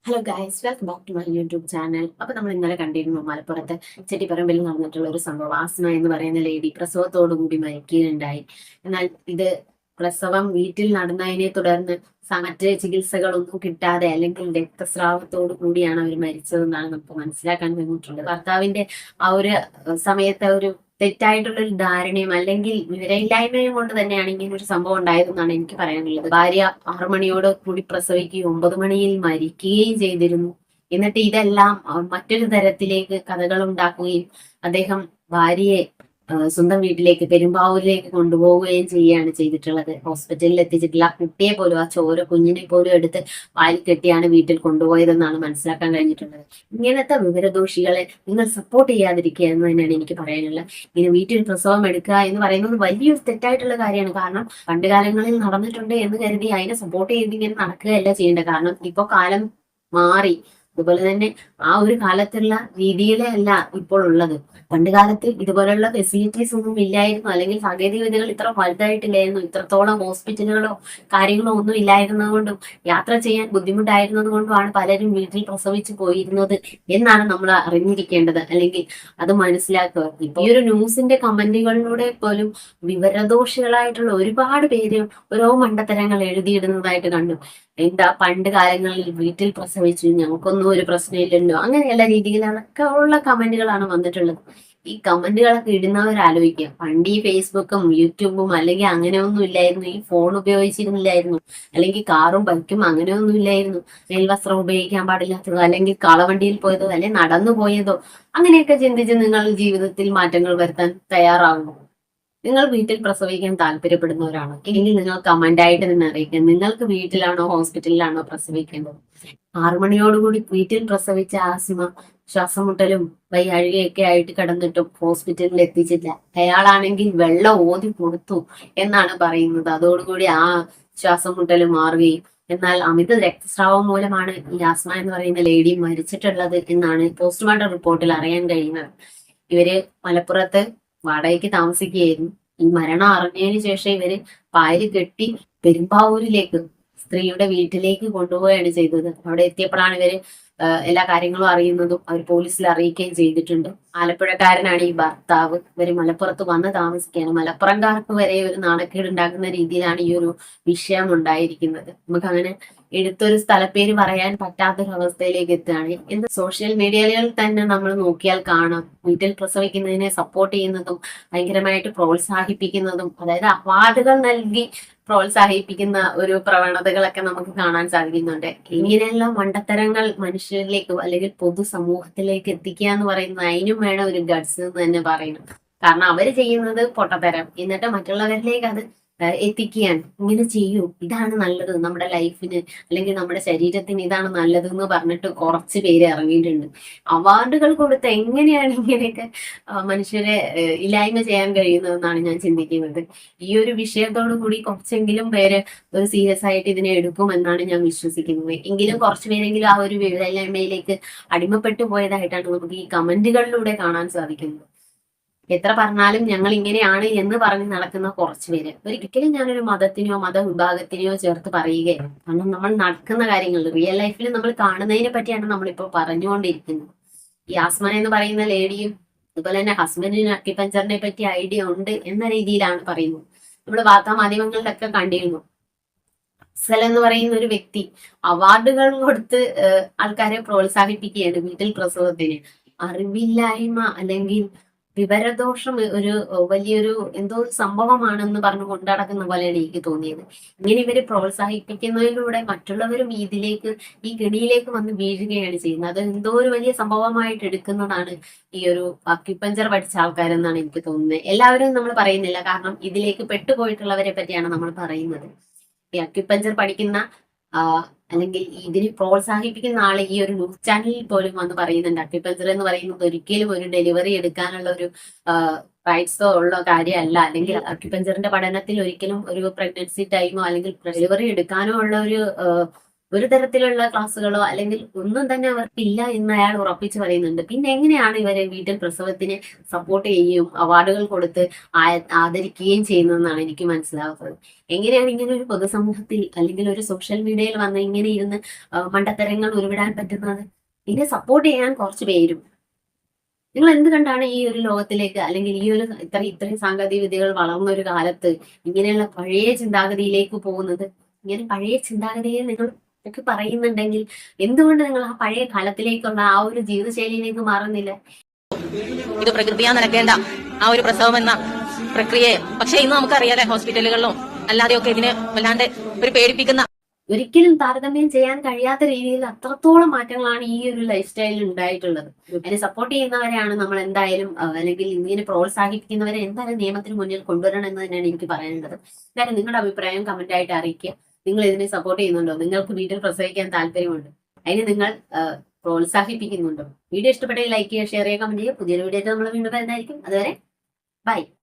Hello guys, welcome back to my YouTube channel. അപ്പൊ നമ്മൾ ഇന്നലെ കണ്ടിരുന്നു മലപ്പുറത്ത് ചെട്ടിപ്പറമ്പിൽ നടന്നിട്ടുള്ള ഒരു സംഭവം. ആസ്മ എന്ന് പറയുന്ന ലേഡി പ്രസവത്തോടുകൂടി മരിക്കുകയുണ്ടായി. എന്നാൽ ഇത് പ്രസവം വീട്ടിൽ നടന്നതിനെ തുടർന്ന് മറ്റ് ചികിത്സകളൊന്നും കിട്ടാതെ അല്ലെങ്കിൽ രക്തസ്രാവത്തോടു കൂടിയാണ് അവർ മരിച്ചതെന്നാണ് നമുക്ക് മനസ്സിലാക്കാൻ കഴിഞ്ഞിട്ടുള്ളത്. ഭർത്താവിന്റെ ആ ഒരു സമയത്തെ ഒരു തെറ്റായിട്ടുള്ള ഒരു ധാരണയും അല്ലെങ്കിൽ വിവരമില്ലായ്മയും കൊണ്ട് തന്നെയാണ് ഇങ്ങനെ ഒരു സംഭവം ഉണ്ടായതെന്നാണ് എനിക്ക് പറയാനുള്ളത്. ഭാര്യ 6 മണിയോട് കൂടി പ്രസവിക്കുകയും 9 മണിയിൽ മരിക്കുകയും ചെയ്തിരുന്നു. എന്നിട്ട് ഇതെല്ലാം മറ്റൊരു തരത്തിലേക്ക് കഥകൾ ഉണ്ടാക്കുകയും അദ്ദേഹം ഭാര്യയെ സ്വന്തം വീട്ടിലേക്ക് പെരുമ്പാവൂരിലേക്ക് കൊണ്ടുപോവുകയും ചെയ്യുകയാണ് ചെയ്തിട്ടുള്ളത്. ഹോസ്പിറ്റലിൽ എത്തിച്ചിട്ടില്ല. ആ കുട്ടിയെ പോലും, ആ ചോര കുഞ്ഞിനെ പോലും എടുത്ത് വായിൽ കെട്ടിയാണ് വീട്ടിൽ കൊണ്ടുപോയതെന്നാണ് മനസ്സിലാക്കാൻ കഴിഞ്ഞിട്ടുള്ളത്. ഇങ്ങനത്തെ വിവരദോഷികളെ നിങ്ങൾ സപ്പോർട്ട് ചെയ്യാതിരിക്കുക എന്ന് തന്നെയാണ് എനിക്ക് പറയാനുള്ളത്. ഇങ്ങനെ വീട്ടിൽ പ്രസവം എടുക്കുക എന്ന് പറയുന്നത് വലിയൊരു തെറ്റായിട്ടുള്ള കാര്യമാണ്. കാരണം പണ്ട് കാലങ്ങളിൽ നടന്നിട്ടുണ്ട് എന്ന് കരുതി അതിനെ സപ്പോർട്ട് ചെയ്ത് ഇങ്ങനെ നടക്കുകയല്ല ചെയ്യേണ്ടത്. കാരണം ഇപ്പൊ കാലം മാറി. അതുപോലെ തന്നെ ആ ഒരു കാലത്തുള്ള രീതിയിലേ അല്ല ഇപ്പോൾ ഉള്ളത്. പണ്ട് കാലത്ത് ഇതുപോലുള്ള ഫെസിലിറ്റീസ് ഒന്നും ഇല്ലായിരുന്നു, അല്ലെങ്കിൽ സാങ്കേതിക വിദ്യകൾ ഇത്ര വലുതായിട്ടില്ലായിരുന്നു. ഇത്രത്തോളം ഹോസ്പിറ്റലുകളോ കാര്യങ്ങളോ ഒന്നും ഇല്ലായിരുന്നതുകൊണ്ടും യാത്ര ചെയ്യാൻ ബുദ്ധിമുട്ടായിരുന്നത് കൊണ്ടുമാണ് പലരും വീട്ടിൽ പ്രസവിച്ചു പോയിരുന്നത് എന്നാണ് നമ്മൾ അറിഞ്ഞിരിക്കേണ്ടത്, അല്ലെങ്കിൽ അത് മനസ്സിലാക്കുക. ഇപ്പൊ ഈ ഒരു ന്യൂസിന്റെ കമന്റുകളിലൂടെ പോലും വിവരദോഷികളായിട്ടുള്ള ഒരുപാട് പേര് ഓരോ മണ്ടത്തരങ്ങൾ എഴുതിയിടുന്നതായിട്ട് കണ്ടു. എന്താ പണ്ട് കാലങ്ങളിൽ വീട്ടിൽ പ്രസവിച്ചു, ഞങ്ങൾക്കൊന്നും ഒരു പ്രശ്നമില്ലല്ലോ, അങ്ങനെയുള്ള രീതിയിലൊക്കെ ഉള്ള കമന്റുകളാണ് വന്നിട്ടുള്ളത്. ഈ കമന്റുകളൊക്കെ ഇടുന്നവരാലോചിക്കുക, പണ്ട് ഈ ഫേസ്ബുക്കും യൂട്യൂബും അല്ലെങ്കിൽ അങ്ങനെയൊന്നും ഇല്ലായിരുന്നു, ഈ ഫോൺ ഉപയോഗിച്ചിരുന്നില്ലായിരുന്നു, അല്ലെങ്കിൽ കാറും ബൈക്കും അങ്ങനെയൊന്നും ഇല്ലായിരുന്നു. മേൽവസ്ത്രം ഉപയോഗിക്കാൻ പാടില്ലാത്തതോ അല്ലെങ്കിൽ കാളവണ്ടിയിൽ പോയതോ അല്ലെങ്കിൽ നടന്നു പോയതോ അങ്ങനെയൊക്കെ ചിന്തിച്ച് നിങ്ങൾ ജീവിതത്തിൽ മാറ്റങ്ങൾ വരുത്താൻ തയ്യാറാകുമോ? നിങ്ങൾ വീട്ടിൽ പ്രസവിക്കാൻ താല്പര്യപ്പെടുന്നവരാണോ എങ്കിൽ നിങ്ങൾ കമന്റ് ആയിട്ട് തന്നെ അറിയിക്കുക. നിങ്ങൾക്ക് വീട്ടിലാണോ ഹോസ്പിറ്റലിലാണോ പ്രസവിക്കേണ്ടത്? 6 മണിയോടുകൂടി വീട്ടിൽ പ്രസവിച്ച ആസിമ ശ്വാസം മുട്ടലും വയ്യാഴികയൊക്കെ ആയിട്ട് കിടന്നിട്ടും ഹോസ്പിറ്റലിൽ എത്തിച്ചില്ല. അയാളാണെങ്കിൽ വെള്ളം ഓതി കൊടുത്തു എന്നാണ് പറയുന്നത്. അതോടുകൂടി ആ ശ്വാസം മുട്ടൽ മാറുകയും, എന്നാൽ അമിത രക്തസ്രാവം മൂലമാണ് ഈ ആസ്മ എന്ന് പറയുന്ന ലേഡി മരിച്ചിട്ടുള്ളത് എന്നാണ് പോസ്റ്റ്മോർട്ടം റിപ്പോർട്ടിൽ അറിയാൻ കഴിയുന്നത്. ഇവര് മലപ്പുറത്ത് വാടകയ്ക്ക് താമസിക്കുകയായിരുന്നു. ഈ മരണം അറിഞ്ഞതിന് ശേഷം ഇവര് പായല് കെട്ടി പെരുമ്പാവൂരിലേക്ക് സ്ത്രീയുടെ വീട്ടിലേക്ക് കൊണ്ടുപോവുകയാണ് ചെയ്തത്. അവിടെ എത്തിയപ്പോഴാണ് ഇവര് എല്ലാ കാര്യങ്ങളും അറിയുന്നതും അവർ പോലീസിൽ അറിയിക്കുകയും ചെയ്തിട്ടുണ്ട്. ആലപ്പുഴക്കാരനാണ് ഈ ഭർത്താവ്. ഇവര് മലപ്പുറത്ത് വന്ന് താമസിക്കുകയാണ്. മലപ്പുറംകാർക്ക് വരെ ഒരു നാണക്കേട് ഉണ്ടാക്കുന്ന രീതിയിലാണ് ഈ ഒരു വിഷയം ഉണ്ടായിരിക്കുന്നത്. നമുക്ക് അങ്ങനെ എടുത്തൊരു സ്ഥലപ്പേര് പറയാൻ പറ്റാത്തൊരു അവസ്ഥയിലേക്ക് എത്തുകയാണ്. എന്ത് സോഷ്യൽ മീഡിയകളിൽ തന്നെ നമ്മൾ നോക്കിയാൽ കാണാം, വീട്ടിൽ പ്രസവിക്കുന്നതിനെ സപ്പോർട്ട് ചെയ്യുന്നതും ഭയങ്കരമായിട്ട് പ്രോത്സാഹിപ്പിക്കുന്നതും, അതായത് അവാർഡുകൾ നൽകി പ്രോത്സാഹിപ്പിക്കുന്ന ഒരു പ്രവണതകളൊക്കെ നമുക്ക് കാണാൻ സാധിക്കുന്നുണ്ട്. ഇങ്ങനെയുള്ള മണ്ടത്തരങ്ങൾ മനുഷ്യരിലേക്ക് അല്ലെങ്കിൽ പൊതുസമൂഹത്തിലേക്ക് എത്തിക്കുക എന്ന് പറയുന്നത് അതിനും വേണം ഒരു ഗഡ്സ് എന്ന് തന്നെ പറയണം. കാരണം അവര് ചെയ്യുന്നത് പൊട്ടത്തരം, എന്നിട്ട് മറ്റുള്ളവരിലേക്ക് അത് എത്തിക്കുകയാണ്. ഇങ്ങനെ ചെയ്യൂ, ഇതാണ് നല്ലത് നമ്മുടെ ലൈഫിന് അല്ലെങ്കിൽ നമ്മുടെ ശരീരത്തിന്, ഇതാണ് നല്ലത് എന്ന് പറഞ്ഞിട്ട് കുറച്ച് പേര് ഇറങ്ങിയിട്ടുണ്ട്. അവാർഡുകൾ കൊടുത്ത് എങ്ങനെയാണ് ഇങ്ങനെയൊക്കെ മനുഷ്യരെ ഇല്ലായ്മ ചെയ്യാൻ കഴിയുന്നതെന്നാണ് ഞാൻ ചിന്തിക്കുന്നത്. ഈ ഒരു വിഷയത്തോടു കൂടി കുറച്ചെങ്കിലും പേര് ഒരു സീരിയസ് ആയിട്ട് ഇതിനെ എടുക്കുമെന്നാണ് ഞാൻ വിശ്വസിക്കുന്നത്. എങ്കിലും കുറച്ചു പേരെങ്കിലും ആ ഒരു വിവരമില്ലായ്മയിലേക്ക് അടിമപ്പെട്ടു പോയതായിട്ടാണ് നമുക്ക് ഈ കമന്റുകളിലൂടെ കാണാൻ സാധിക്കുന്നത്. എത്ര പറഞ്ഞാലും ഞങ്ങൾ ഇങ്ങനെയാണ് എന്ന് പറഞ്ഞ് നടക്കുന്ന കുറച്ചു പേര്. ഒരിക്കലും ഞാനൊരു മതത്തിനെയോ മതവിഭാഗത്തിനെയോ ചേർത്ത് പറയുകയാണ്. കാരണം നമ്മൾ നടക്കുന്ന കാര്യങ്ങൾ റിയൽ ലൈഫിൽ നമ്മൾ കാണുന്നതിനെ പറ്റിയാണ് നമ്മളിപ്പോൾ പറഞ്ഞുകൊണ്ടിരിക്കുന്നത്. ഈ ആസ്മ എന്ന് പറയുന്ന ലേഡിയും അതുപോലെ തന്നെ ഹസ്ബൻഡിന് അക്യുപഞ്ചറിനെ പറ്റി ഐഡിയ ഉണ്ട് എന്ന രീതിയിലാണ് പറയുന്നത്. നമ്മൾ വാർത്താ മാധ്യമങ്ങളിലൊക്കെ കണ്ടിരുന്നു. അഫ്സൽ എന്ന് പറയുന്ന ഒരു വ്യക്തി അവാർഡുകൾ കൊടുത്ത് ആൾക്കാരെ പ്രോത്സാഹിപ്പിക്കുകയാണ് വീട്ടിൽ പ്രസവത്തിന്. അറിവില്ലായ്മ അല്ലെങ്കിൽ വിവരദോഷം ഒരു വലിയൊരു എന്തോ സംഭവമാണെന്ന് പറഞ്ഞു കൊണ്ടടക്കുന്ന പോലെയാണ് എനിക്ക് തോന്നിയത്. ഇങ്ങനെ ഇവര് പ്രോത്സാഹിപ്പിക്കുന്നതിലൂടെ മറ്റുള്ളവരും ഇതിലേക്ക്, ഈ കെണിയിലേക്ക് വന്ന് വീഴുകയാണ് ചെയ്യുന്നത്. അത് എന്തോ ഒരു വലിയ സംഭവമായിട്ട് എടുക്കുന്നതാണ് ഈ ഒരു അക്യുപഞ്ചർ പഠിച്ച ആൾക്കാരെന്നാണ് എനിക്ക് തോന്നുന്നത്. എല്ലാവരും നമ്മൾ പറയുന്നില്ല, കാരണം ഇതിലേക്ക് പെട്ടുപോയിട്ടുള്ളവരെ പറ്റിയാണ് നമ്മൾ പറയുന്നത്. ഈ അക്യുപഞ്ചർ പഠിക്കുന്ന അല്ലെങ്കിൽ ഇതിന് പ്രോത്സാഹിപ്പിക്കുന്ന ആള് ഈ ഒരു ന്യൂസ് ചാനലിൽ പോലും വന്ന് പറയുന്നുണ്ട്, അക്യുപഞ്ചർ എന്ന് പറയുന്നത് ഒരിക്കലും ഒരു ഡെലിവറി എടുക്കാനുള്ള ഒരു റൈറ്റ്സോ ഉള്ള കാര്യമല്ല, അല്ലെങ്കിൽ അക്യുപഞ്ചറിന്റെ പഠനത്തിൽ ഒരിക്കലും ഒരു പ്രഗ്നൻസി ടൈമോ അല്ലെങ്കിൽ ഡെലിവറി എടുക്കാനോ ഉള്ള ഒരു തരത്തിലുള്ള ക്ലാസ്സുകളോ അല്ലെങ്കിൽ ഒന്നും തന്നെ അവർക്കില്ല എന്ന് അയാൾ ഉറപ്പിച്ച് പറയുന്നുണ്ട്. പിന്നെ എങ്ങനെയാണ് ഇവരെ വീട്ടിൽ പ്രസവത്തിന് സപ്പോർട്ട് ചെയ്യുകയും അവാർഡുകൾ കൊടുത്ത് ആദരിക്കുകയും ചെയ്യുന്നതെന്നാണ് എനിക്ക് മനസ്സിലാവുന്നത്. എങ്ങനെയാണ് ഇങ്ങനെ ഒരു പൊതുസമൂഹത്തിൽ അല്ലെങ്കിൽ ഒരു സോഷ്യൽ മീഡിയയിൽ വന്ന് ഇങ്ങനെ ഇരുന്ന് മണ്ടത്തരങ്ങൾ ഉരുവിടാൻ പറ്റുന്നത്? ഇതിനെ സപ്പോർട്ട് ചെയ്യാൻ കുറച്ച് പേരും. നിങ്ങൾ എന്ത് കണ്ടാണ് ഈ ഒരു ലോകത്തിലേക്ക് അല്ലെങ്കിൽ ഈ ഒരു ഇത്രയും സാങ്കേതിക വിദ്യകൾ വളർന്ന ഒരു കാലത്ത് ഇങ്ങനെയുള്ള പഴയ ചിന്താഗതിയിലേക്ക് പോകുന്നത്? ഇങ്ങനെ പഴയ ചിന്താഗതിയെ നിങ്ങൾ ഒക്കെ പറയുന്നുണ്ടെങ്കിൽ എന്തുകൊണ്ട് നിങ്ങൾ ആ പഴയ കാലത്തിലേക്കുള്ള ആ ഒരു ജീവിതശൈലിയിലേക്ക് മാറുന്നില്ല? ഇത് പ്രകൃതിയാ നടക്കേണ്ട ആ ഒരു പ്രസവം എന്ന പ്രക്രിയയെ പക്ഷെ ഇന്ന് നമുക്കറിയാലേ ഹോസ്പിറ്റലുകളിലും അല്ലാതെയൊക്കെ ഇതിന് വല്ലാണ്ട് ഒരു പേടിപ്പിക്കുന്ന ഒരിക്കലും താരതമ്യം ചെയ്യാൻ കഴിയാത്ത രീതിയിൽ അത്രത്തോളം മാറ്റങ്ങളാണ് ഈ ഒരു ലൈഫ് സ്റ്റൈലിൽ ഉണ്ടായിട്ടുള്ളത്. അതിനെ സപ്പോർട്ട് ചെയ്യുന്നവരെയാണ് നമ്മൾ എന്തായാലും അല്ലെങ്കിൽ ഇങ്ങനെ പ്രോത്സാഹിപ്പിക്കുന്നവരെ എന്തായാലും നിയമത്തിന് മുന്നിൽ കൊണ്ടുവരണം എന്ന് തന്നെയാണ് എനിക്ക് പറയാനുള്ളത്. എന്തായാലും നിങ്ങളുടെ അഭിപ്രായം കമന്റ് ആയിട്ട് അറിയിക്കുക. നിങ്ങൾ ഇതിനെ സപ്പോർട്ട് ചെയ്യുന്നുണ്ടോ? നിങ്ങൾക്ക് വീട്ടിൽ പ്രസവിക്കാൻ താല്പര്യമുണ്ടോ? അതിന് നിങ്ങൾ പ്രോത്സാഹിപ്പിക്കുന്നുണ്ടോ? വീഡിയോ ഇഷ്ടപ്പെട്ടെങ്കിൽ ലൈക്ക് ചെയ്യുക, ഷെയർ ചെയ്യുക, കമന്റ് ചെയ്യുക. പുതിയൊരു വീഡിയോ നമ്മൾ വീണ്ടും വരുന്നതായിരിക്കും. അതുവരെ ബൈ.